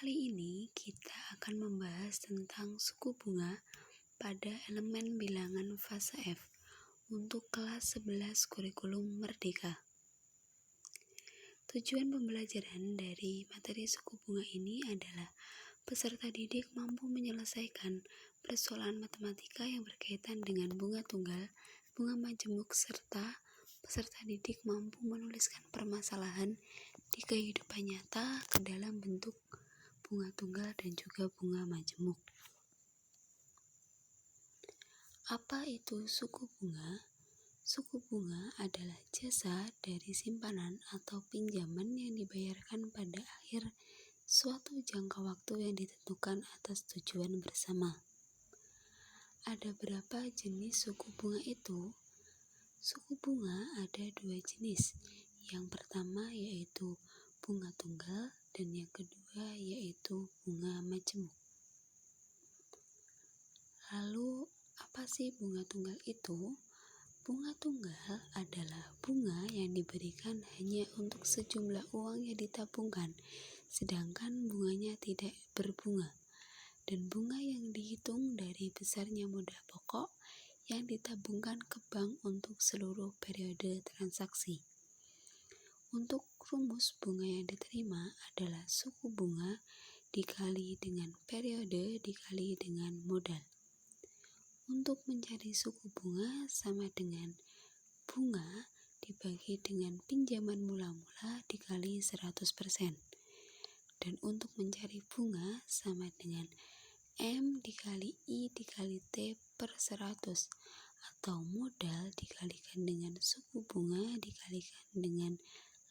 Kali ini kita akan membahas tentang suku bunga pada elemen bilangan fase F untuk kelas 11 kurikulum Merdeka. Tujuan pembelajaran dari materi suku bunga ini adalah peserta didik mampu menyelesaikan persoalan matematika yang berkaitan dengan bunga tunggal, bunga majemuk, serta peserta didik mampu menuliskan permasalahan di kehidupan nyata ke dalam bentuk bunga tunggal dan juga bunga majemuk. Apa itu suku bunga? Suku bunga adalah jasa dari simpanan atau pinjaman yang dibayarkan pada akhir suatu jangka waktu yang ditentukan atas tujuan bersama. Ada berapa jenis suku bunga itu? Suku bunga ada dua jenis. Yang pertama yaitu bunga tunggal dan yang kedua yaitu bunga majemuk. Lalu apa sih bunga tunggal itu? Bunga tunggal adalah bunga yang diberikan hanya untuk sejumlah uang yang ditabungkan, sedangkan bunganya tidak berbunga. Dan bunga yang dihitung dari besarnya modal pokok yang ditabungkan ke bank untuk seluruh periode transaksi. Untuk rumus bunga yang diterima adalah suku bunga dikali dengan periode dikali dengan modal. Untuk mencari suku bunga sama dengan bunga dibagi dengan pinjaman mula-mula dikali 100%. Dan untuk mencari bunga sama dengan M dikali I dikali T per 100 atau modal dikalikan dengan suku bunga dikalikan dengan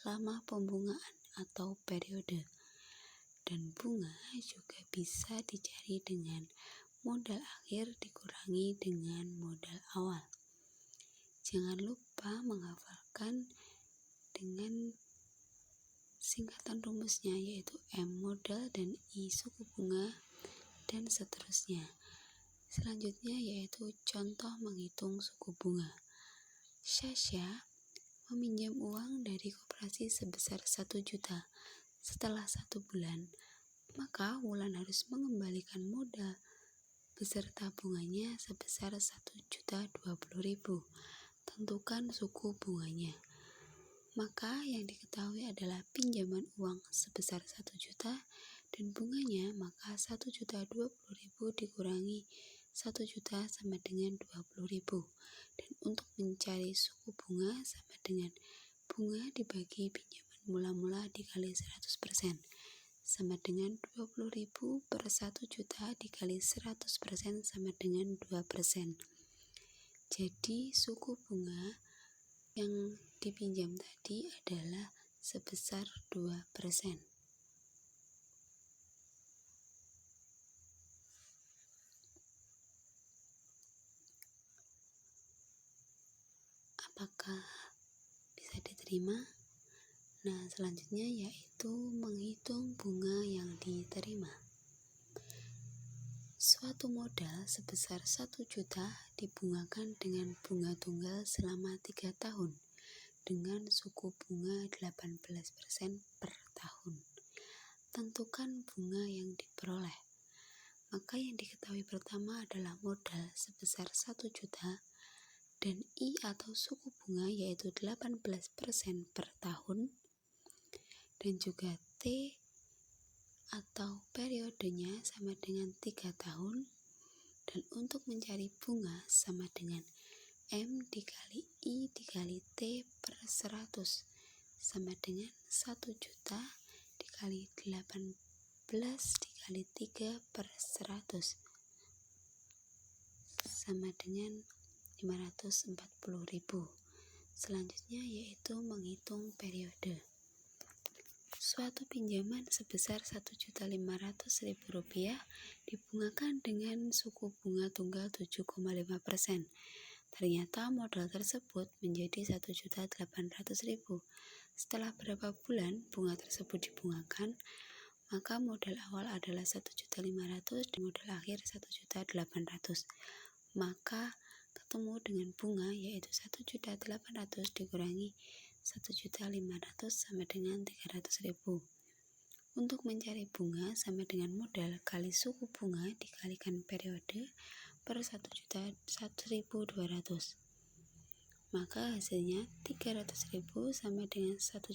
lama pembungaan atau periode. Dan bunga juga bisa dicari dengan modal akhir dikurangi dengan modal awal. Jangan lupa menghafalkan dengan singkatan rumusnya yaitu M modal dan I suku bunga dan seterusnya. Selanjutnya yaitu contoh menghitung suku bunga. Sasha meminjam uang dari koperasi sebesar 1 juta. Setelah 1 bulan, maka Wulan harus mengembalikan modal beserta bunganya sebesar 1.020.000. Tentukan suku bunganya. Maka yang diketahui adalah pinjaman uang sebesar 1 juta dan bunganya, maka 1.020.000 dikurangi 1 juta sama dengan 20.000. Dan untuk mencari suku bunga sama dengan bunga dibagi pinjaman mula-mula dikali 100%. Sama dengan 20.000 per 1 juta dikali 100% sama dengan 2%. Jadi suku bunga yang dipinjam tadi adalah sebesar 2%. Apakah bisa diterima? Nah, selanjutnya yaitu menghitung bunga yang diterima. Suatu modal sebesar 1 juta dibungakan dengan bunga tunggal selama 3 tahun dengan suku bunga 18% per tahun. Tentukan bunga yang diperoleh. Maka yang diketahui pertama adalah modal sebesar 1 juta dan I atau suku bunga yaitu 18% per tahun. Dan juga T atau periodenya sama dengan 3 tahun. Dan untuk mencari bunga sama dengan M dikali I dikali T per 100 sama dengan 1 juta dikali 18 dikali 3 per 100 sama dengan 540.000. Selanjutnya yaitu menghitung periode. Suatu pinjaman sebesar Rp1.500.000 dibungakan dengan suku bunga tunggal 7,5%. Ternyata modal tersebut menjadi Rp1.800.000. Setelah berapa bulan bunga tersebut dibungakan, maka modal awal adalah Rp1.500.000 dan modal akhir Rp1.800.000. Maka ketemu dengan bunga yaitu Rp1.800.000 dikurangi Rp1.500.000 sama dengan Rp300.000. Untuk mencari bunga sama dengan modal kali suku bunga dikalikan periode per 1.100.200. Maka hasilnya 300.000 sama dengan 1.500.000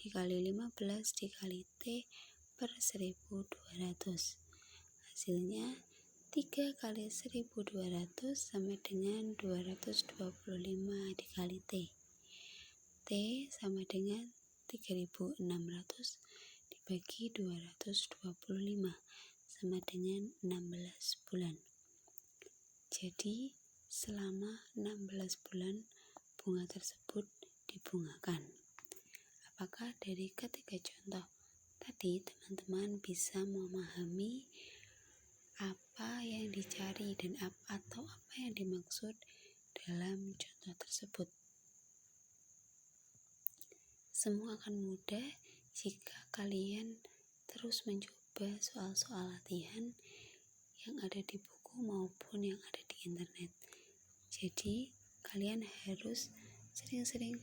dikali 15 dikali T per 1.200. Hasilnya 3 kali 1.200 sama dengan 225 dikali T. T sama dengan 3.600 dibagi 225 sama dengan 16 bulan. Jadi selama 16 bulan bunga tersebut dibungakan. Apakah dari ketiga contoh tadi teman-teman bisa memahami apa yang dicari dan atau apa yang dimaksud dalam contoh tersebut? Semua akan mudah jika kalian terus mencoba soal-soal latihan yang ada di buku maupun yang ada di internet. Jadi, kalian harus sering-sering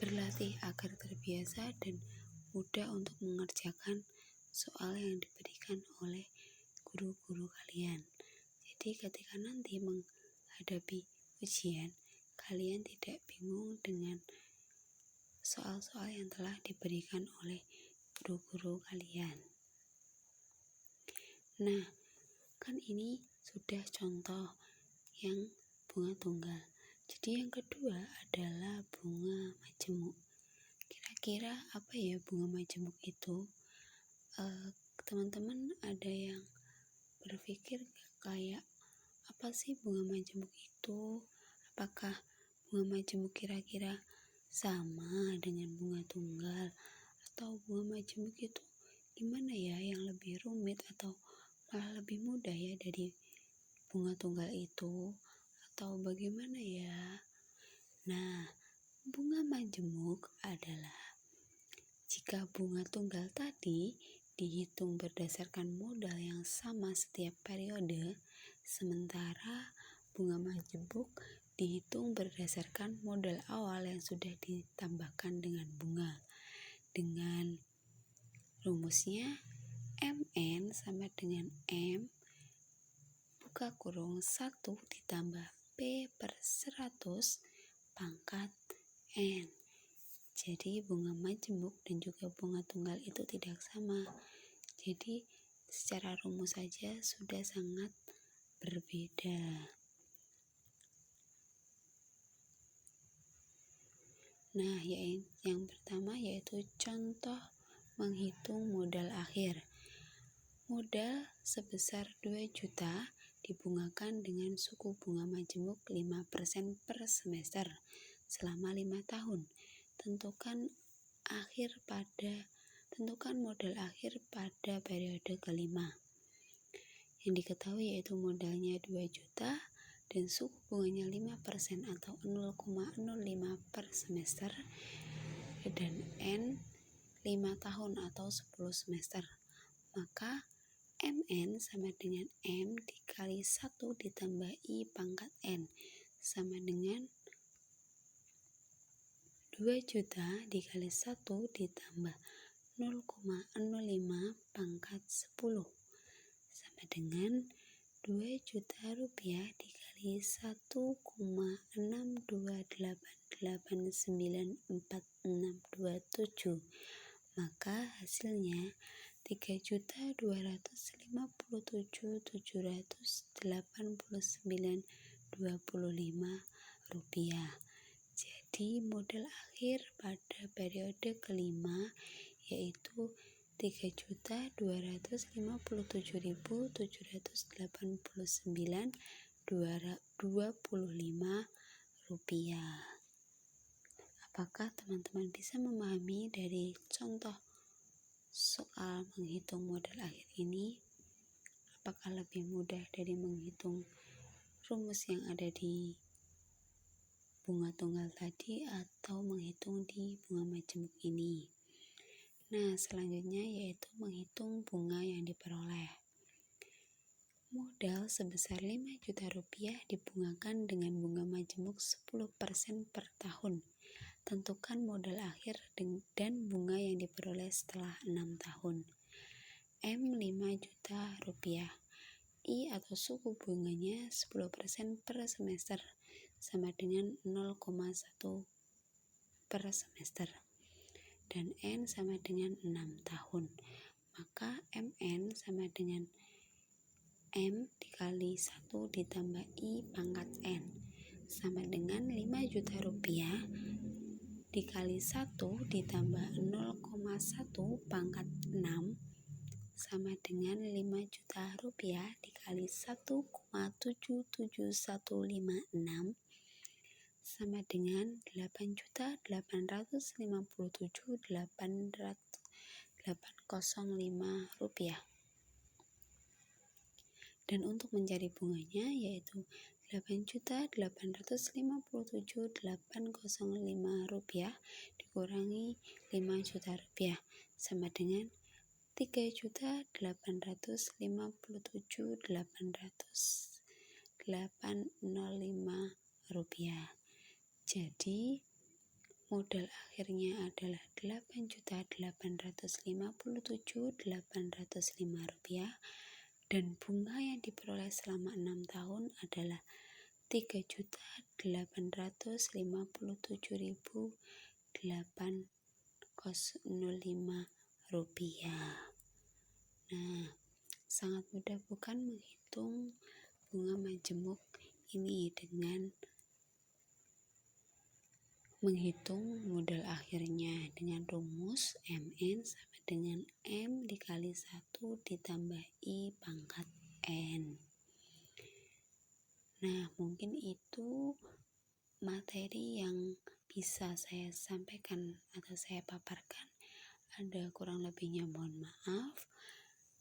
berlatih agar terbiasa dan mudah untuk mengerjakan soal yang diberikan oleh guru-guru kalian. Jadi, ketika nanti menghadapi ujian, kalian tidak bingung dengan soal-soal yang telah diberikan oleh guru-guru kalian. Nah, kan ini sudah contoh yang bunga tunggal. Jadi yang kedua adalah bunga majemuk. Kira-kira apa ya bunga majemuk itu? Teman-teman ada yang berpikir kayak apa sih bunga majemuk itu? Apakah bunga majemuk kira-kira sama dengan bunga tunggal? Atau bunga majemuk itu gimana ya, yang lebih rumit atau malah lebih mudah ya dari bunga tunggal itu, atau bagaimana ya? Nah, bunga majemuk adalah jika bunga tunggal tadi dihitung berdasarkan modal yang sama setiap periode, sementara bunga majemuk dihitung berdasarkan modal awal yang sudah ditambahkan dengan bunga. Dengan rumusnya MN sama dengan M buka kurung 1 ditambah P per 100 pangkat N. Jadi bunga majemuk dan juga bunga tunggal itu tidak sama. Jadi secara rumus saja sudah sangat berbeda. Nah, yang pertama yaitu contoh menghitung modal akhir. Modal sebesar 2 juta dibungakan dengan suku bunga majemuk 5% per semester selama 5 tahun. Tentukan modal akhir pada periode kelima. Yang diketahui yaitu modalnya 2 juta dan suku bunganya 5% atau 0,05 per semester, dan N 5 tahun atau 10 semester. Maka MN sama dengan M dikali 1 ditambah I pangkat N sama dengan 2 juta dikali 1 ditambah 0,05 pangkat 10 sama dengan 2 juta rupiah dikali 1,628894627. Maka hasilnya 3.257.789.25 rupiah. Jadi modal akhir pada periode kelima yaitu 3.257.789.25 rupiah. Apakah teman-teman bisa memahami dari contoh soal menghitung modal akhir ini? Apakah lebih mudah dari menghitung rumus yang ada di bunga tunggal tadi atau menghitung di bunga majemuk ini? Nah, selanjutnya yaitu menghitung bunga yang diperoleh. Modal sebesar 5 juta rupiah dibungakan dengan bunga majemuk 10% per tahun. Tentukan modal akhir dan bunga yang diperoleh setelah 6 tahun. M 5 juta rupiah. I atau suku bunganya 10% per semester sama dengan 0,1 per semester. Dan N sama dengan 6 tahun. Maka MN sama dengan M dikali 1 ditambah I pangkat N sama dengan 5 juta rupiah dikali 1 ditambah 0,1 pangkat 6 sama dengan 5 juta rupiah dikali 1,77156 sama dengan 8.857.805 rupiah. Dan untuk mencari bunganya yaitu 8.857.805 rupiah dikurangi 5 juta rupiah sama dengan 3.857.805 rupiah. Jadi modal akhirnya adalah 8.857.805 rupiah dan bunga yang diperoleh selama 6 tahun adalah 3.857.805 rupiah. Nah, sangat mudah bukan menghitung bunga majemuk ini dengan menghitung modal akhirnya dengan rumus MN sama dengan M dikali 1 ditambah I pangkat N. Nah, mungkin itu materi yang bisa saya sampaikan atau saya paparkan. Ada kurang lebihnya mohon maaf.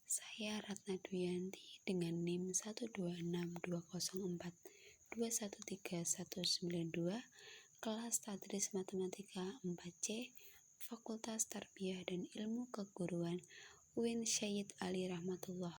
Saya Ratna Duyanti dengan NIM 1260204213192, kelas Tadris Matematika 4C, Fakultas Tarbiyah dan Ilmu Keguruan UIN Syed Ali Rahmatullah